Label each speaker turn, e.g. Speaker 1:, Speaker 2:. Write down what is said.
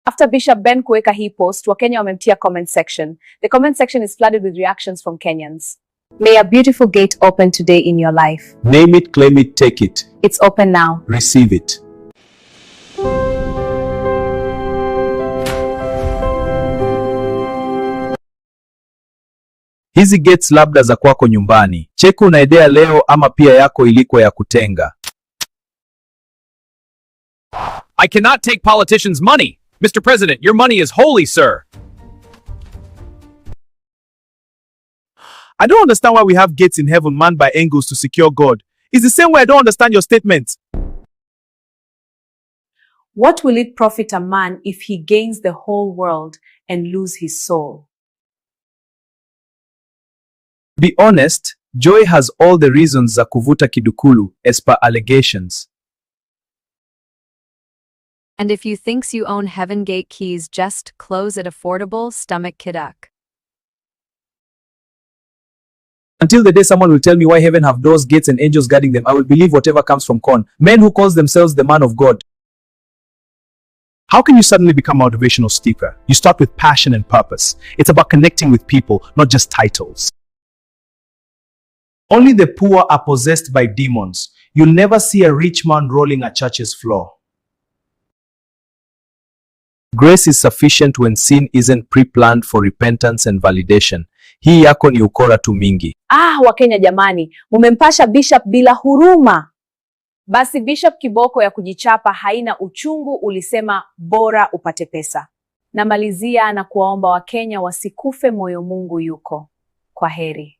Speaker 1: After Bishop Ben kuweka hii post, Wakenya wamemtia comment section. The comment section is flooded with reactions from Kenyans. May a beautiful gate open today in your life.
Speaker 2: Name it, claim it, take it.
Speaker 1: It's open now.
Speaker 2: Receive it. Hizi gates labda za kwako nyumbani. Cheki unaidea leo ama pia yako ilikuwa ya kutenga.
Speaker 3: I cannot take politicians' money. Mr. President, your money is holy, sir.
Speaker 2: I don't understand why we have gates in heaven manned by angels to secure God. It's the same way I don't understand your statement.
Speaker 1: What will it profit a man if he gains the whole world and lose his soul?
Speaker 2: Be honest, Joy has all the reasons za kuvuta kidukulu as per allegations.
Speaker 4: And if you thinks you own heaven gate keys, just close it affordable stomach kidak.
Speaker 2: Until the day someone will tell me why heaven have doors, gates and angels guarding them, I will believe whatever comes from Con, men who calls themselves the man of God. How can you suddenly become a motivational speaker? You start with passion and purpose. It's about connecting with people, not just titles. Only the poor are possessed by demons. You'll never see a rich man rolling a church's floor. Grace is sufficient when sin isn't pre-planned for repentance and validation. Hii yako ni ukora tu mingi.
Speaker 1: Wakenya jamani, mumempasha Bishop bila huruma. Basi Bishop kiboko ya kujichapa haina uchungu, ulisema bora upate pesa. Namalizia na kuwaomba Wakenya wasikufe moyo, Mungu yuko. Kwaheri.